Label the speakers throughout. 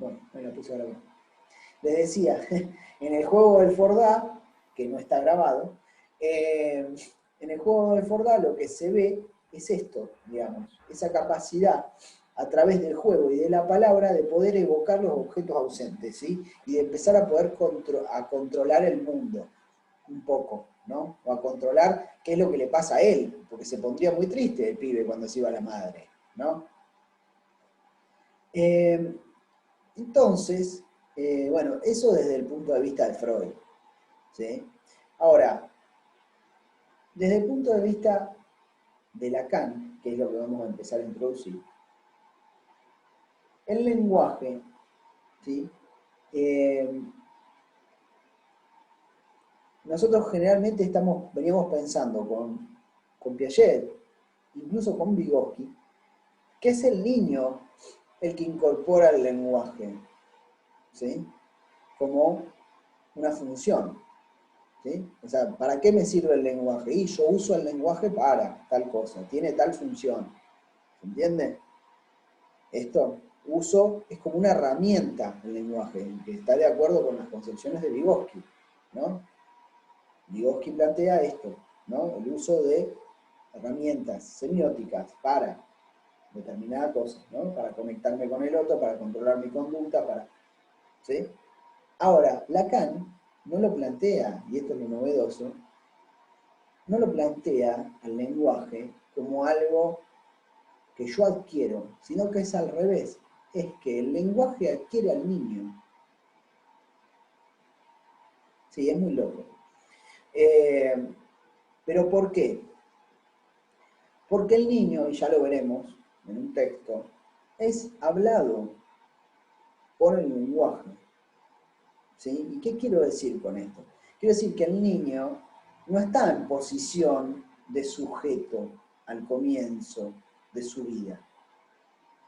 Speaker 1: Bueno, me la puse ahora. Les decía, en el juego del Fordá, que no está grabado, en el juego del Fordá lo que se ve es esto, digamos, esa capacidad a través del juego y de la palabra de poder evocar los objetos ausentes, ¿sí? Y de empezar a poder controlar el mundo un poco, ¿no? O a controlar qué es lo que le pasa a él, porque se pondría muy triste el pibe cuando se iba la madre, ¿no? Entonces, bueno, eso desde el punto de vista de Freud, ¿sí? Ahora, desde el punto de vista de Lacan, que es lo que vamos a empezar a introducir, el lenguaje, ¿sí? Nosotros generalmente veníamos pensando con Piaget, incluso con Vygotsky, que es el niño el que incorpora el lenguaje, ¿sí? Como una función, ¿sí? O sea, ¿para qué me sirve el lenguaje? Y yo uso el lenguaje para tal cosa, tiene tal función, ¿se entiende? Esto, uso, es como una herramienta el lenguaje, que está de acuerdo con las concepciones de Vygotsky, ¿no? Vygotsky plantea esto, ¿no? El uso de herramientas semióticas para determinada cosa, ¿no? Para conectarme con el otro, para controlar mi conducta, para... ¿sí? Ahora, Lacan no lo plantea, y esto es lo novedoso, no lo plantea al lenguaje como algo que yo adquiero, sino que es al revés, es que el lenguaje adquiere al niño. Sí, es muy loco. ¿Pero por qué? Porque el niño, y ya lo veremos en un texto, es hablado por el lenguaje. ¿Sí? ¿Y qué quiero decir con esto? Quiero decir que el niño no está en posición de sujeto al comienzo de su vida.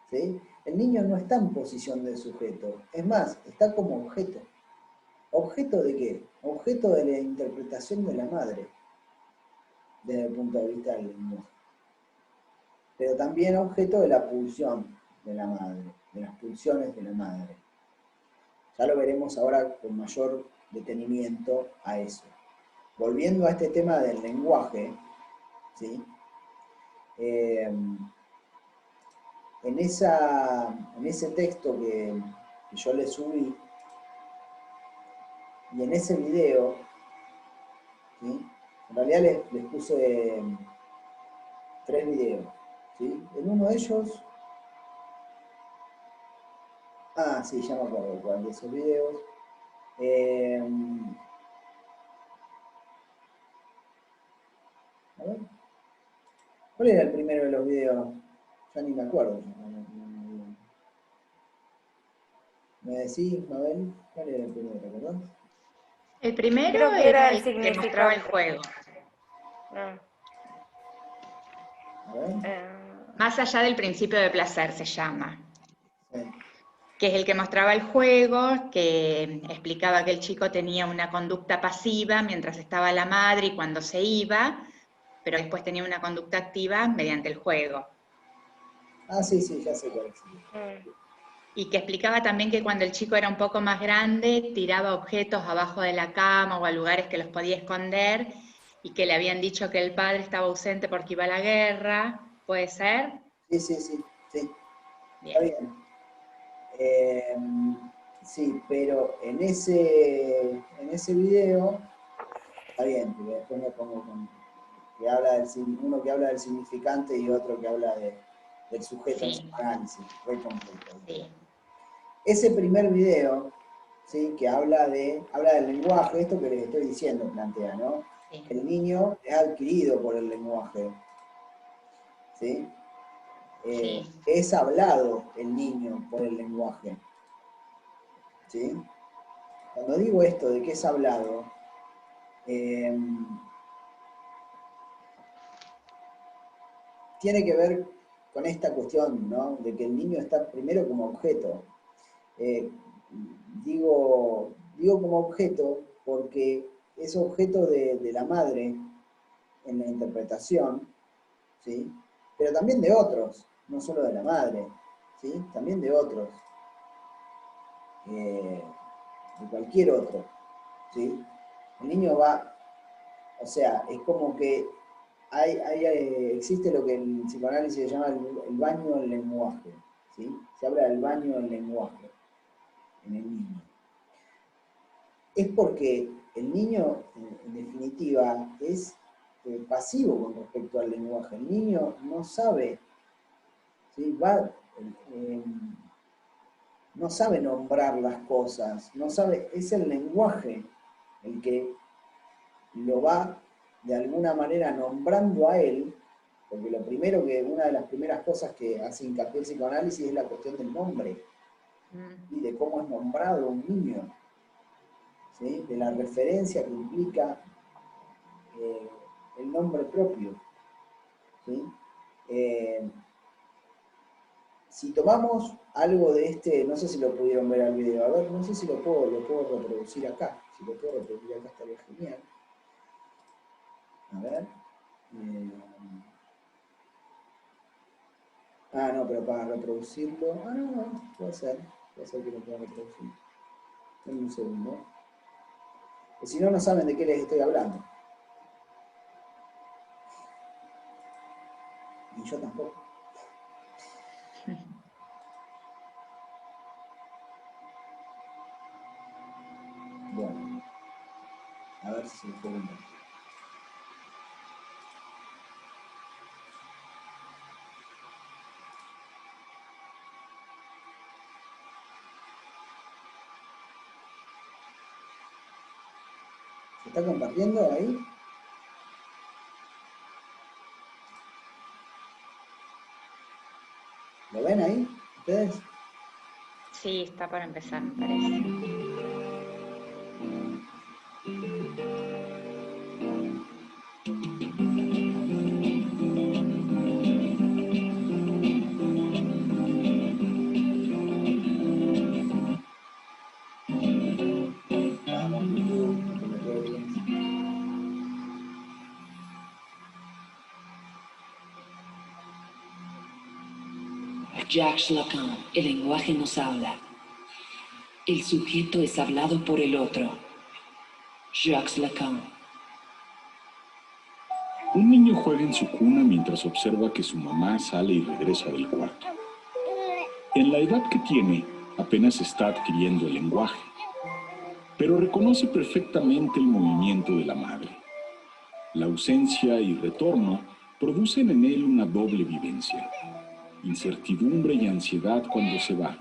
Speaker 1: ¿Sí? El niño no está en posición de sujeto, es más, está como objeto. ¿Objeto de qué? Objeto de la interpretación de la madre, desde el punto de vista del lenguaje. Pero también objeto de la pulsión de la madre, de las pulsiones de la madre. Ya lo veremos ahora con mayor detenimiento a eso. Volviendo a este tema del lenguaje, ¿sí? En ese texto que yo le subí, y en ese video, ¿sí? En realidad les puse 3 videos, ¿sí? En uno de ellos, sí, ya me acuerdo cuál de esos videos. A ver, ¿cuál era el primero de los videos? Ya ni me acuerdo. ¿Me decís, Mabel? ¿Cuál era el primero, te acordás?
Speaker 2: El primero
Speaker 3: Creo que
Speaker 2: era
Speaker 3: era el
Speaker 2: el que mostraba el
Speaker 3: significante.
Speaker 2: juego.
Speaker 3: Ah,
Speaker 1: A ver.
Speaker 2: Más allá del principio de placer se llama.
Speaker 1: Sí.
Speaker 2: Que es el que mostraba el juego, que explicaba que el chico tenía una conducta pasiva mientras estaba la madre y cuando se iba, pero después tenía una conducta activa mediante el juego.
Speaker 1: Sí, sí, ya sé cuál es.
Speaker 2: Y que explicaba también que cuando el chico era un poco más grande, tiraba objetos abajo de la cama o a lugares que los podía esconder, y que le habían dicho que el padre estaba ausente porque iba a la guerra. ¿Puede ser?
Speaker 1: Sí, sí, sí, sí. Está
Speaker 2: Bien.
Speaker 1: bien. Eh, sí, pero en ese video, está bien, porque después me pongo con que habla uno que habla del significante y otro que habla del sujeto en su
Speaker 2: Sí,
Speaker 1: análisis, re completo.
Speaker 2: sí,
Speaker 1: Ese primer video, ¿sí? Que habla del lenguaje, esto que les estoy diciendo plantea, ¿no?
Speaker 2: sí.
Speaker 1: El niño es adquirido por el lenguaje, ¿sí?
Speaker 2: Sí.
Speaker 1: Es hablado el niño por el lenguaje, ¿sí? Cuando digo esto de que es hablado, tiene que ver con esta cuestión, ¿no? De que el niño está primero como objeto. Eh, digo como objeto porque es objeto de la madre en la interpretación, ¿sí? Pero también de otros, no solo de la madre, ¿sí? También de otros. de cualquier otro, ¿sí? El niño va, o sea, es como que existe lo que en psicoanálisis se llama el baño del lenguaje, ¿sí? Se habla del baño del lenguaje en el niño. Es porque el niño, en definitiva, es pasivo con respecto al lenguaje. El niño no sabe, ¿sí? No sabe nombrar las cosas, no sabe, es el lenguaje el que lo va de alguna manera nombrando a él, porque una de las primeras cosas que hace hincapié el psicoanálisis es la cuestión del nombre y de cómo es nombrado un niño, ¿sí? De la referencia que implica el nombre propio, ¿sí? Si tomamos algo de este, no sé si lo pudieron ver al video, a ver, no sé si lo puedo reproducir acá, si lo puedo reproducir acá estaría genial. A ver. No, pero para reproducirlo, no, puede ser que lo pueda reproducir. Dame un segundo. Que si no, no saben de qué les estoy hablando. Y yo tampoco. Bueno, a ver si se lo puedo compartir. ¿Se está compartiendo ahí? ¿Lo ven ahí ustedes?
Speaker 2: Sí, está para empezar, me parece.
Speaker 3: Jacques Lacan, el lenguaje nos habla. El sujeto es hablado por el otro. Jacques Lacan.
Speaker 4: Un niño juega en su cuna mientras observa que su mamá sale y regresa del cuarto. En la edad que tiene, apenas está adquiriendo el lenguaje, pero reconoce perfectamente el movimiento de la madre. La ausencia y retorno producen en él una doble vivencia: incertidumbre y ansiedad cuando se va,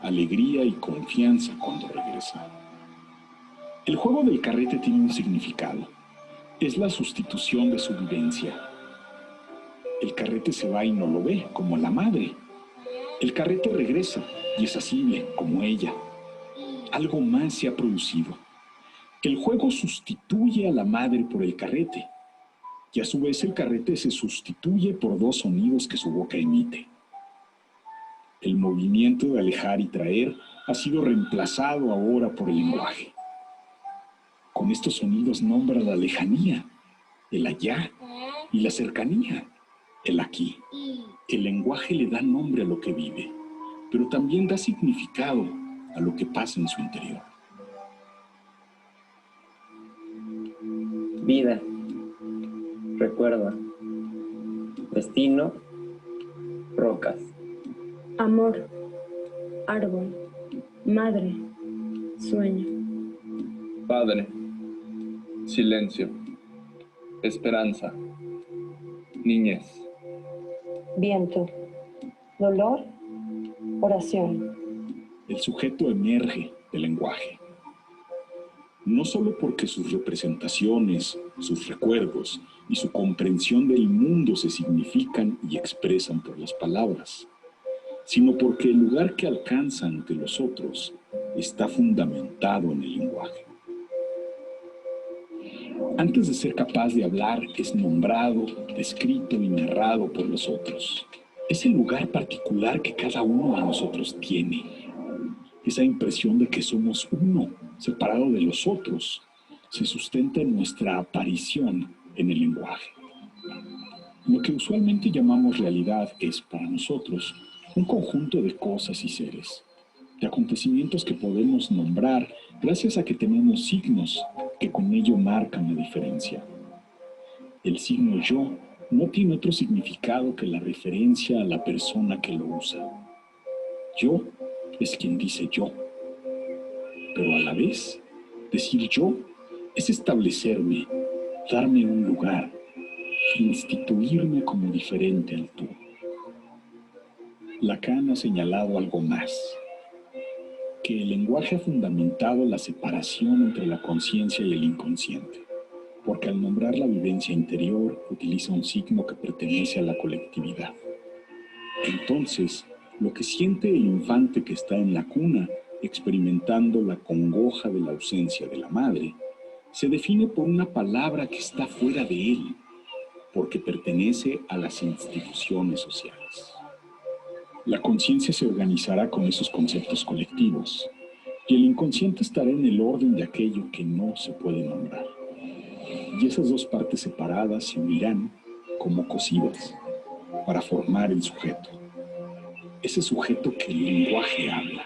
Speaker 4: alegría y confianza cuando regresa. El juego del carrete tiene un significado. Es la sustitución de su vivencia. El carrete se va y no lo ve, como la madre. El carrete regresa y es asible, como ella. Algo más se ha producido. El juego sustituye a la madre por el carrete, y a su vez el carrete se sustituye por dos sonidos que su boca emite. El movimiento de alejar y traer ha sido reemplazado ahora por el lenguaje. Con estos sonidos nombra la lejanía, el allá, y la cercanía, el aquí. El lenguaje le da nombre a lo que vive, pero también da significado a lo que pasa en su interior.
Speaker 5: Vida, recuerdo, destino, rocas.
Speaker 6: Amor, árbol, madre, sueño.
Speaker 7: Padre, silencio, esperanza, niñez.
Speaker 6: Viento, dolor, oración.
Speaker 4: El sujeto emerge del lenguaje. No solo porque sus representaciones, sus recuerdos y su comprensión del mundo se significan y expresan por las palabras, sino porque el lugar que alcanza ante los otros está fundamentado en el lenguaje. Antes de ser capaz de hablar, es nombrado, descrito y narrado por los otros. Es el lugar particular que cada uno de nosotros tiene. Esa impresión de que somos uno, separado de los otros, se sustenta en nuestra aparición en el lenguaje. Lo que usualmente llamamos realidad es, para nosotros, un conjunto de cosas y seres. de acontecimientos que podemos nombrar gracias a que tenemos signos que con ello marcan la diferencia. El signo yo no tiene otro significado que la referencia a la persona que lo usa. Yo es quien dice yo, pero a la vez, decir yo es establecerme, darme un lugar, instituirme como diferente al tú. Lacan ha señalado algo más, que el lenguaje ha fundamentado la separación entre la conciencia y el inconsciente, porque al nombrar la vivencia interior utiliza un signo que pertenece a la colectividad. Entonces, lo que siente el infante que está en la cuna, experimentando la congoja de la ausencia de la madre, se define por una palabra que está fuera de él, porque pertenece a las instituciones sociales. La conciencia se organizará con esos conceptos colectivos, y el inconsciente estará en el orden de aquello que no se puede nombrar. Y esas dos partes separadas se unirán como cosidas para formar el sujeto. Ese sujeto que el lenguaje habla,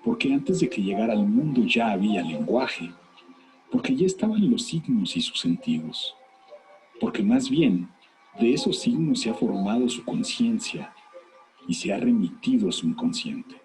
Speaker 4: porque antes de que llegara al mundo ya había lenguaje, porque ya estaban los signos y sus sentidos, porque más bien de esos signos se ha formado su conciencia y se ha remitido a su inconsciente.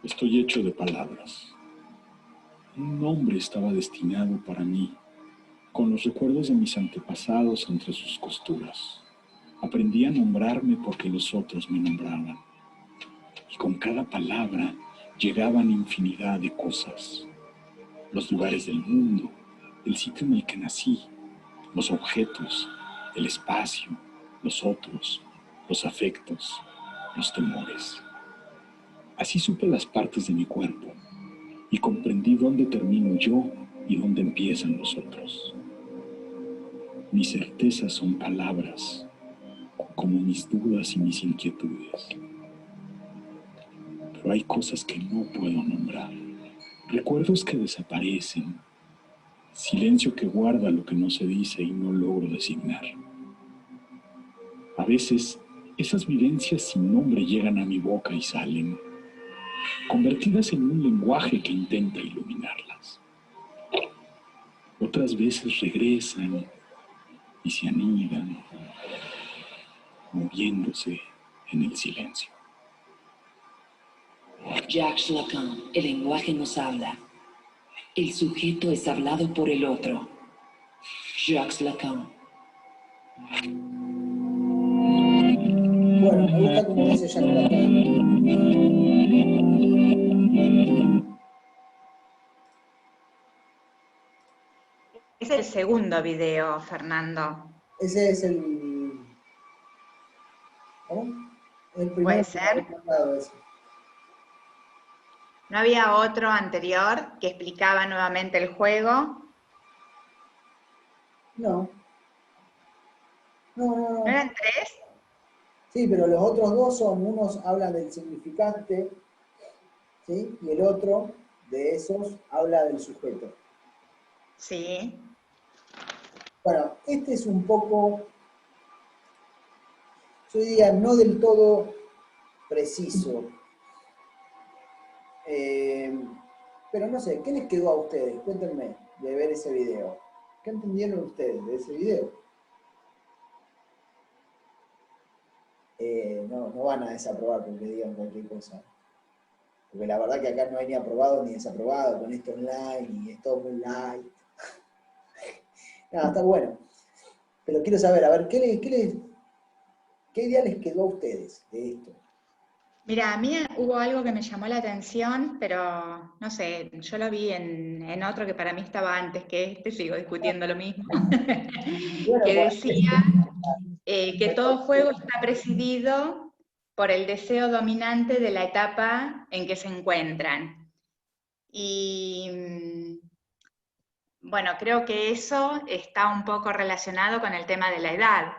Speaker 4: Estoy hecho de palabras. Un nombre estaba destinado para mí, con los recuerdos de mis antepasados entre sus costuras. Aprendí a nombrarme porque los otros me nombraban. Y con cada palabra llegaban infinidad de cosas. Los lugares del mundo, el sitio en el que nací, los objetos, el espacio, los otros, los afectos, los temores. Así supe las partes de mi cuerpo y comprendí dónde termino yo y dónde empiezan los otros. Mis certezas son palabras, como mis dudas y mis inquietudes. Pero hay cosas que no puedo nombrar, recuerdos que desaparecen, silencio que guarda lo que no se dice y no logro designar. A veces, esas vivencias sin nombre llegan a mi boca y salen, convertidas en un lenguaje que intenta iluminarlas. Otras veces regresan y se anidan, moviéndose en el silencio.
Speaker 3: Jacques Lacan, el lenguaje nos habla. El sujeto es hablado por el otro. Jacques Lacan.
Speaker 1: Bueno, me gusta como dice Jacques Lacan.
Speaker 2: Es el segundo video, Fernando.
Speaker 1: Ese es el... ¿Cómo? El primero.
Speaker 2: ¿Puede ser? ¿No había otro anterior que explicaba nuevamente el juego?
Speaker 1: No.
Speaker 2: ¿No eran tres?
Speaker 1: Sí, pero los otros dos son, unos hablan del significante, ¿sí? Y el otro de esos habla del sujeto.
Speaker 2: Sí.
Speaker 1: Bueno, este es un poco, yo diría, no del todo preciso. Pero no sé, ¿qué les quedó a ustedes? Cuéntenme de ver ese video. ¿Qué entendieron ustedes de ese video? No van a desaprobar porque digan cualquier cosa. Porque la verdad que acá no hay ni aprobado ni desaprobado con esto online y esto muy light. No, está bueno. Pero quiero saber, a ver, ¿qué idea les quedó a ustedes de esto?
Speaker 2: Mira, a mí hubo algo que me llamó la atención, pero no sé, yo lo vi en otro que para mí estaba antes que este, sigo discutiendo lo mismo,
Speaker 1: Bueno,
Speaker 2: que decía que todo juego está presidido por el deseo dominante de la etapa en que se encuentran. Y bueno, creo que eso está un poco relacionado con el tema de la edad,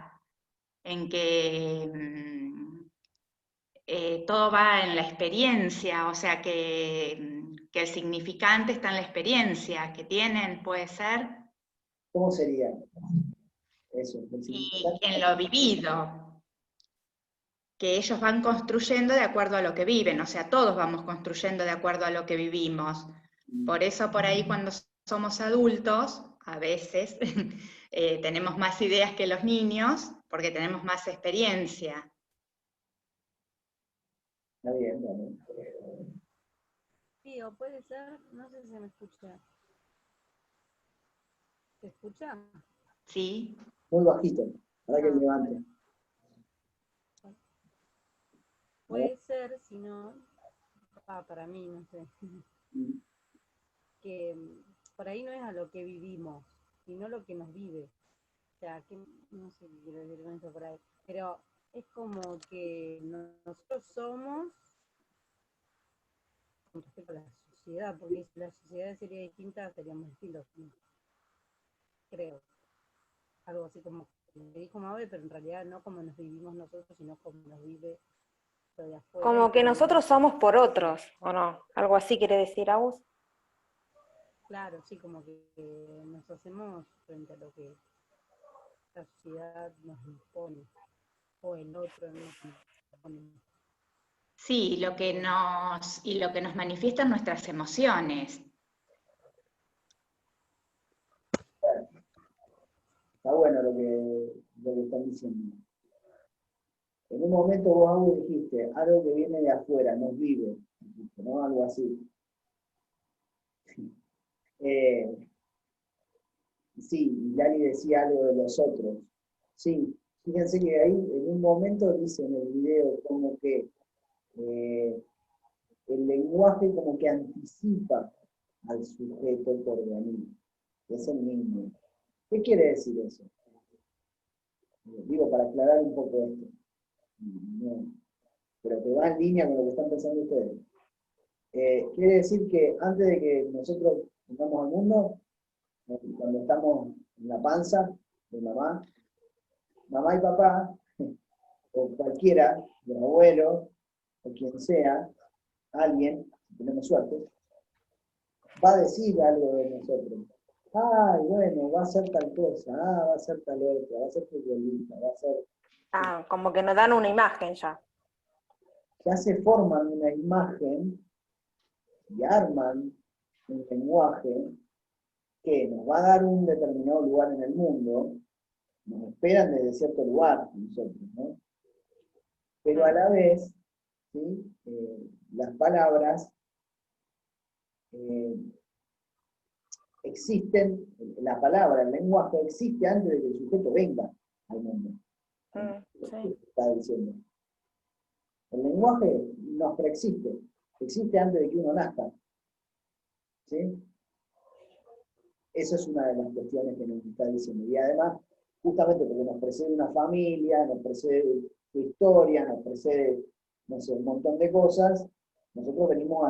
Speaker 2: en que todo va en la experiencia, o sea que el significante está en la experiencia que tienen, puede ser.
Speaker 1: ¿Cómo sería eso?
Speaker 2: Y en lo vivido, que ellos van construyendo de acuerdo a lo que viven, o sea, todos vamos construyendo de acuerdo a lo que vivimos. Por eso por ahí cuando somos adultos, a veces tenemos más ideas que los niños, porque tenemos más experiencia.
Speaker 1: Está bien, bueno.
Speaker 8: Sí, o puede ser, no sé si se me escucha. ¿Se escucha?
Speaker 2: Sí.
Speaker 1: Muy bajito, para que levante.
Speaker 8: Puede ser, si no, para mí, no sé, que por ahí no es a lo que vivimos, sino lo que nos vive. O sea, que no sé qué quiero decir con eso por ahí, pero es como que nosotros somos con respecto a la sociedad, porque si la sociedad sería distinta, seríamos distintos, creo. Algo así como le dijo Mabe, pero en realidad no como nos vivimos nosotros, sino como nos vive lo de afuera.
Speaker 9: Como que nosotros somos por otros, ¿o no? Algo así quiere decir, Agus.
Speaker 8: Claro, sí, como que nos hacemos frente a lo que la sociedad nos impone, o el otro nos impone.
Speaker 2: Sí, y lo que nos manifiestan nuestras emociones.
Speaker 1: Está bueno lo que están diciendo. En un momento vos algo dijiste, algo que viene de afuera, nos vive, ¿no? Algo así. Sí, Lali decía algo de los otros. Sí, fíjense que ahí en un momento dice en el video como que el lenguaje como que anticipa al sujeto por venir, que es el niño. ¿Qué quiere decir eso? Digo, para aclarar un poco esto. No, pero que va en línea con lo que están pensando ustedes. Quiere decir que antes de que nosotros vengamos al mundo, cuando estamos en la panza de mamá y papá, o cualquiera, los abuelos, o quien sea, alguien, si tenemos suerte, va a decir algo de nosotros. Ay, bueno, va a ser tal cosa, va a ser tal otra, va a ser futbolista, va a ser...
Speaker 9: Ah, como que nos dan una imagen ya.
Speaker 1: Ya se forman una imagen y arman un lenguaje que nos va a dar un determinado lugar en el mundo, nos esperan desde cierto lugar nosotros, ¿no? Pero a la vez, ¿sí? Las palabras existen, la palabra, el lenguaje existe antes de que el sujeto venga al mundo.
Speaker 9: Sí.
Speaker 1: Está diciendo. El lenguaje nos preexiste, existe antes de que uno nazca. ¿Sí? Esa es una de las cuestiones que nos está diciendo. Y además, justamente porque nos precede una familia, nos precede su historia, nos precede, no sé, un montón de cosas, nosotros venimos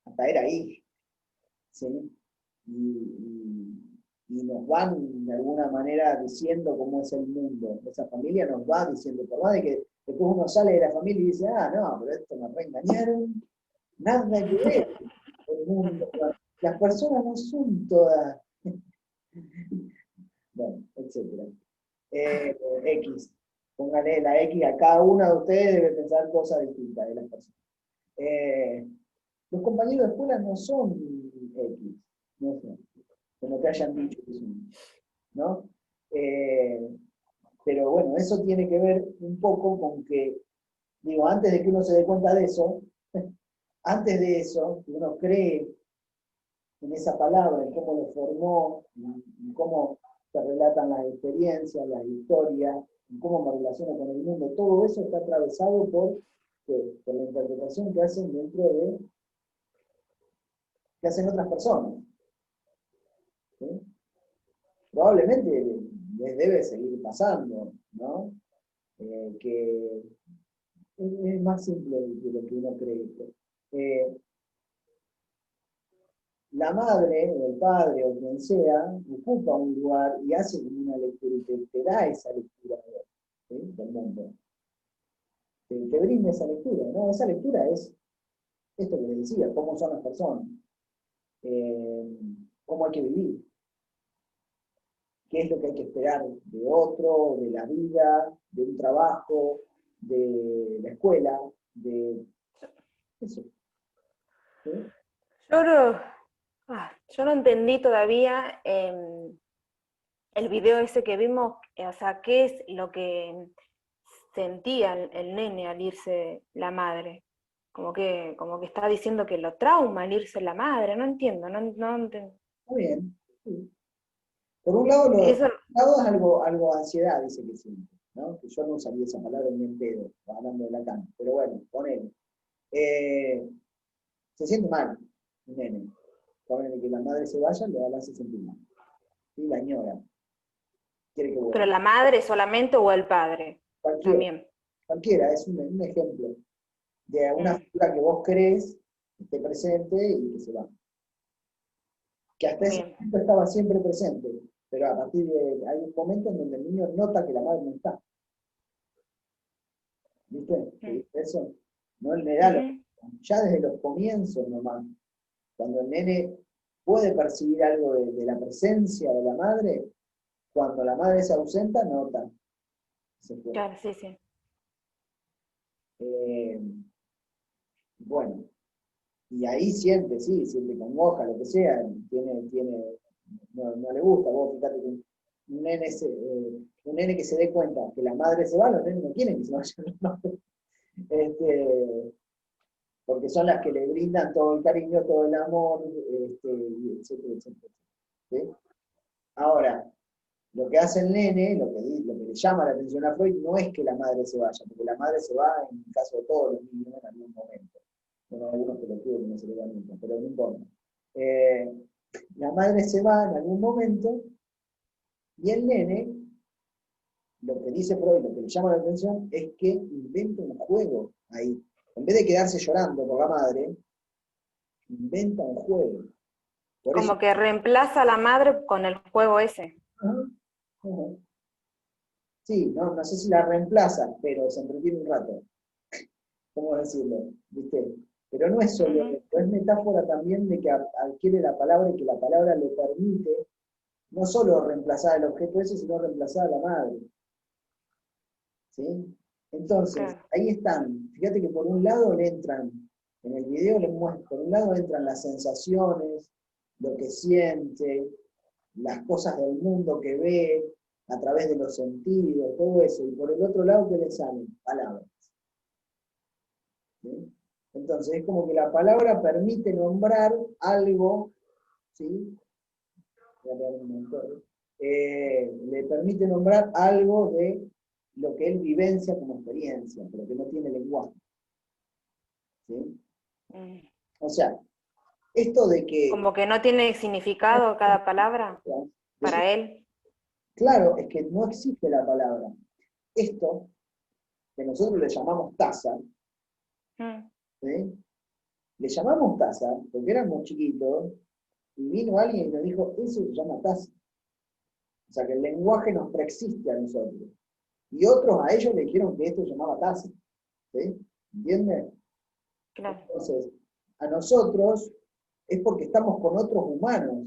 Speaker 1: a caer ahí. ¿Sí? Y nos van de alguna manera diciendo cómo es el mundo. Esa familia nos va diciendo, por más de que después uno sale de la familia y dice, no, pero esto me reengañaron, nada que ver el mundo. Las personas no son todas... Bueno, etc. X. Póngale la X a cada una de ustedes, debe pensar cosas distintas de las personas. Los compañeros de escuela no son X, no son, como te hayan dicho que son, ¿no? Pero bueno, eso tiene que ver un poco con que, digo, antes de que uno se dé cuenta de eso, antes de eso, que uno cree en esa palabra, en cómo lo formó, en cómo se relatan las experiencias, las historias, en cómo me relaciono con el mundo, todo eso está atravesado por la interpretación que hacen que hacen otras personas. ¿Sí? Probablemente les debe seguir pasando, ¿no? Que es más simple de lo que uno cree. La madre o el padre o quien sea ocupa un lugar y hace como una lectura y te da esa lectura, ¿sí?, del mundo. Te brinda esa lectura, ¿no? Esa lectura es esto que les decía, cómo son las personas, cómo hay que vivir, qué es lo que hay que esperar de otro, de la vida, de un trabajo, de la escuela, de eso. ¿Sí?
Speaker 9: Yo no entendí todavía el video ese que vimos, o sea, qué es lo que sentía el nene al irse la madre. Como que está diciendo que lo trauma al irse la madre, no entiendo, no entiendo.
Speaker 1: Está bien. Sí. Por un lado,
Speaker 9: Eso,
Speaker 1: es algo ansiedad, dice que siente, ¿no? Que yo no usaría esa palabra ni en pedo, hablando de la cama. Pero bueno, ponele. Se siente mal, un nene. Ponele que la madre se vaya, le hace sentir mal. Y la añora. Quiere que
Speaker 9: pero
Speaker 1: vuelva.
Speaker 9: la madre solamente o el padre también.
Speaker 1: Cualquiera, es un ejemplo de una figura que vos querés que esté presente y que se va. Que hasta ese momento estaba siempre presente, pero a partir de hay un momento en donde el niño nota que la madre no está. ¿Viste? Eso no le da ya desde los comienzos nomás, cuando el nene puede percibir algo de la presencia de la madre, cuando la madre se ausenta, nota.
Speaker 9: Claro, sí.
Speaker 1: Bueno, y ahí siente congoja, lo que sea, no le gusta. Vos fíjate que un nene que se dé cuenta que la madre se va, los nenes no quieren que se vaya la madre. Porque son las que le brindan todo el cariño, todo el amor, etcétera, etcétera. ¿Sí? Ahora, lo que hace el nene, lo que le llama la atención a Freud, no es que la madre se vaya, porque la madre se va en el caso de todos los niños en algún momento. Bueno, algunos que lo tuvo que no se le va nunca, pero no importa. La madre se va en algún momento y el nene, lo que dice Freud, lo que le llama la atención, es que inventa un juego ahí. En vez de quedarse llorando por la madre, inventa un juego.
Speaker 9: Como que reemplaza a la madre con el juego ese.
Speaker 1: Sí, no sé si la reemplaza, pero se entretiene un rato. ¿Cómo decirlo? ¿Viste? Pero no es solo esto, es metáfora también de que adquiere la palabra y que la palabra le permite no solo reemplazar el objeto ese, sino reemplazar a la madre. ¿Sí? Entonces, ahí están. Fíjate que por un lado le entran, en el video les muestro, por un lado le entran las sensaciones, lo que siente, las cosas del mundo que ve, a través de los sentidos, todo eso. Y por el otro lado, ¿qué le salen? Palabras. ¿Sí? Entonces, es como que la palabra permite nombrar algo, ¿sí? Le permite nombrar algo de lo que él vivencia como experiencia, pero que no tiene lenguaje. ¿Sí? O sea, esto de que...
Speaker 9: Como que no tiene significado cada palabra para él.
Speaker 1: Claro, es que no existe la palabra. Esto, que nosotros le llamamos taza, ¿sí? Le llamamos taza porque éramos chiquitos y vino alguien y nos dijo, eso se llama taza. O sea, que el lenguaje nos preexiste a nosotros. Y otros a ellos le dijeron que esto se llamaba taza. ¿Sí? ¿Entiendes?
Speaker 9: Claro.
Speaker 1: Entonces, a nosotros es porque estamos con otros humanos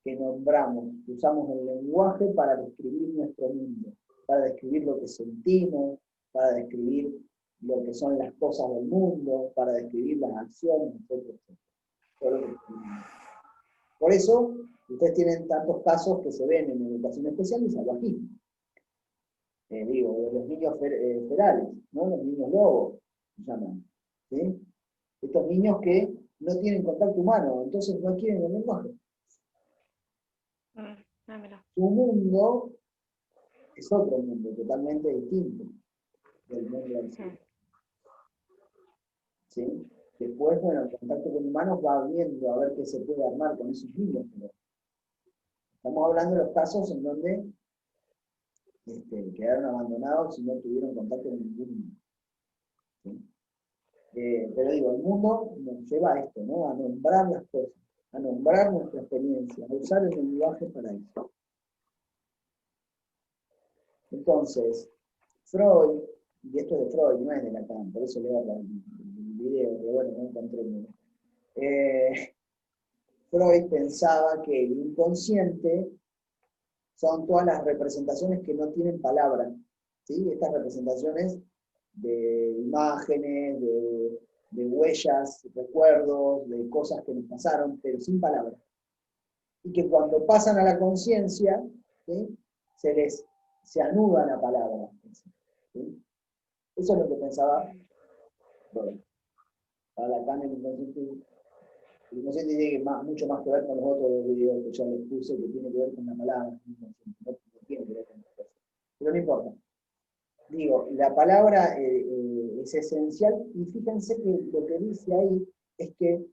Speaker 1: que nombramos, que usamos el lenguaje para describir nuestro mundo, para describir lo que sentimos, para describir lo que son las cosas del mundo, para describir las acciones, etc. Por eso, ustedes tienen tantos casos que se ven en educación especial de salvajismo. Digo, de los niños ferales, ¿no? Los niños lobos, se llaman. ¿Sí? Estos niños que no tienen contacto humano, entonces no quieren el lenguaje. Su mundo es otro mundo, totalmente distinto del mundo del cielo. ¿Sí? Después, bueno, el contacto con humanos va viendo a ver qué se puede armar con esos niños. Pero estamos hablando de los casos en donde quedaron abandonados y no tuvieron contacto con ningún niño. ¿Sí? Pero digo, el mundo nos lleva a esto, ¿no? A nombrar las cosas, a nombrar nuestra experiencia, a usar el lenguaje para eso. Entonces, Freud, y esto es de Freud, no es de Lacan, por eso leo el video, pero bueno, no encontré nada. Freud pensaba que el inconsciente son todas las representaciones que no tienen palabra, ¿sí? Estas representaciones de imágenes, de huellas, recuerdos, de cosas que nos pasaron, pero sin palabras. Y que cuando pasan a la conciencia, ¿sí? se anudan a palabras. ¿Sí? Eso es lo que pensaba Freud. Para Lacan el inconsciente tiene mucho más que ver con los otros videos que ya les puse, que tiene que ver con la palabra, no tiene que ver con las cosas. Pero no importa. Digo, la palabra es esencial, y fíjense que lo que dice ahí es que,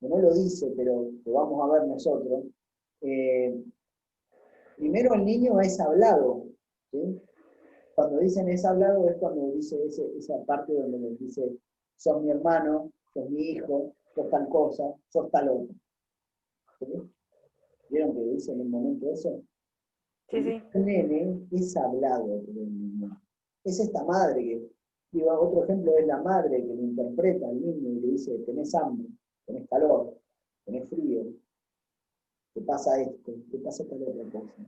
Speaker 1: no lo dice, pero lo vamos a ver nosotros, primero el niño es hablado, ¿sí? Cuando dicen es hablado es cuando dice esa parte donde les dice, sos mi hermano, sos mi hijo, sos tal cosa, sos tal otro. ¿Sí? ¿Vieron que dice en un momento eso?
Speaker 9: Sí, sí.
Speaker 1: El nene es hablado por el niño. Es esta madre que, digo, otro ejemplo es la madre que lo interpreta al niño y le dice, tenés hambre, tenés calor, tenés frío, te pasa esto, te pasa tal otra cosa.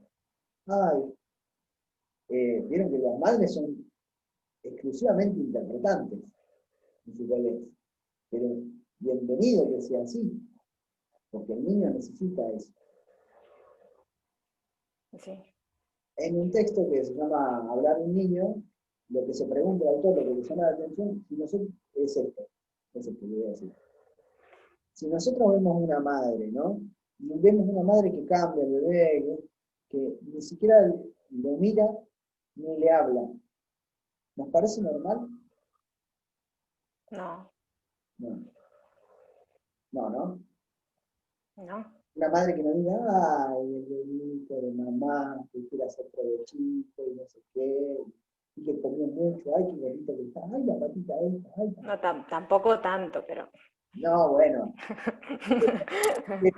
Speaker 1: Ay, vieron que las madres son exclusivamente interpretantes en su colegio. Pero bienvenido que sea así, porque el niño necesita eso.
Speaker 9: Sí.
Speaker 1: En un texto que se llama Hablar un niño, lo que se pregunta al autor, lo que le llama la atención, si nosotros, es esto que voy a decir. Si nosotros vemos una madre, ¿no? Y vemos una madre que cambia al bebé, que ni siquiera lo mira ni le habla, ¿nos parece normal?
Speaker 9: No.
Speaker 1: No. No, ¿no?
Speaker 9: No.
Speaker 1: Una madre que nos diga, ay, el bebito de mamá, que quiere hacer provechito y no sé qué, y que comió mucho, ay, qué bonito que está, ay, la patita esta, ay.
Speaker 9: No, tampoco tanto, pero...
Speaker 1: No, bueno.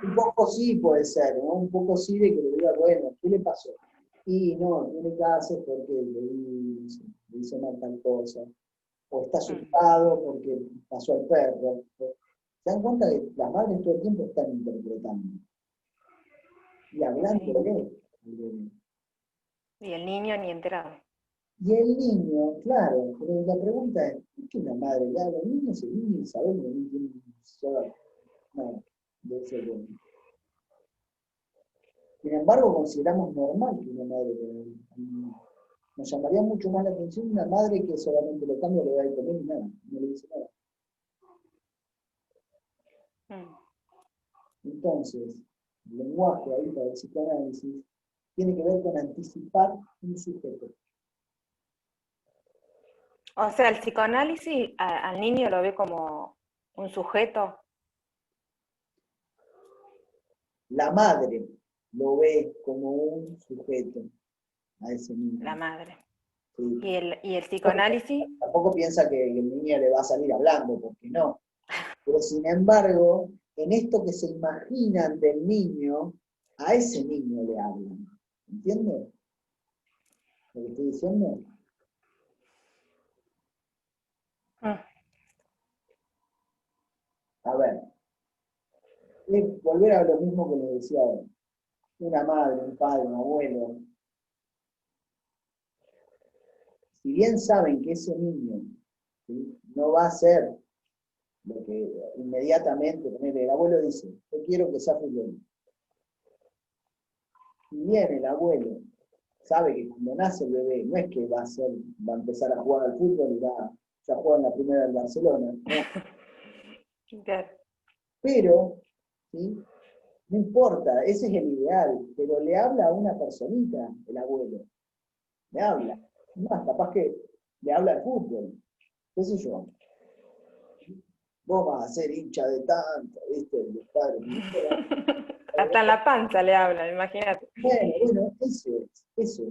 Speaker 1: Un poco sí puede ser, ¿no? Un poco sí de que le diga, bueno, ¿qué le pasó? Y no, tiene que hacer porque le hizo mal tal cosa, o está asustado porque pasó al perro. ¿Se dan cuenta que las madres todo el tiempo están interpretando? Y hablándole.
Speaker 9: Y el niño ni enterado.
Speaker 1: Y el niño, claro, pero la pregunta es, ¿por qué una madre le habla al niño? Si el niño sabe que no tiene sola. No, de eso no. Sin embargo, consideramos normal que una madre le hable al niño. Nos llamaría mucho más la atención una madre que solamente lo cambia, le da de comer y nada, no le dice nada. Entonces, el lenguaje ahí para el psicoanálisis tiene que ver con anticipar un sujeto.
Speaker 9: O sea, el psicoanálisis al niño lo ve como un sujeto.
Speaker 1: La madre lo ve como un sujeto a ese niño.
Speaker 9: La madre.
Speaker 1: Sí.
Speaker 9: ¿Y el psicoanálisis?
Speaker 1: Tampoco piensa que el niño le va a salir hablando, porque no. Pero sin embargo, en esto que se imaginan del niño, a ese niño le hablan. ¿Entiendes lo que estoy diciendo? A ver, es volver a lo mismo que les decía ahora. Una madre, un padre, un abuelo. Si bien saben que ese niño, ¿sí?, no va a ser lo que inmediatamente, el abuelo dice, yo quiero que sea futbolista. Si bien el abuelo sabe que cuando nace el bebé, no es que va a empezar a jugar al fútbol y ya juega en la primera del Barcelona, no. Pero, ¿sí?, no importa, ese es el ideal, pero le habla a una personita, el abuelo. Le habla. Más, capaz que le habla al fútbol. ¿Qué sé yo? Vos vas a ser hincha de tanto, ¿viste? Los padres.
Speaker 9: Hasta en la panza le hablan, imagínate.
Speaker 1: Bueno, eso es.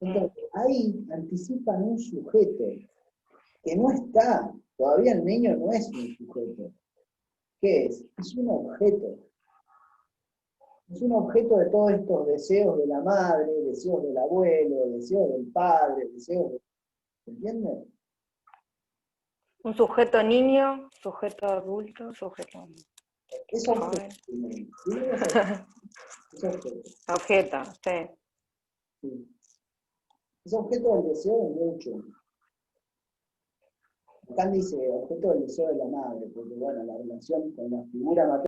Speaker 1: Entonces, ahí anticipan un sujeto que no está, todavía el niño no es un sujeto. ¿Qué es? Es un objeto. Es un objeto de todos estos deseos de la madre, deseos del abuelo, deseos del padre, deseos de... ¿Entiendes?
Speaker 9: Un sujeto niño, sujeto adulto, sujeto
Speaker 1: Es
Speaker 9: joven.
Speaker 1: objeto. Es objeto.
Speaker 9: Objeto, sí.
Speaker 1: Sí. Es objeto del deseo de mucho. Acá dice objeto del deseo de la madre, porque bueno, la relación con la figura materna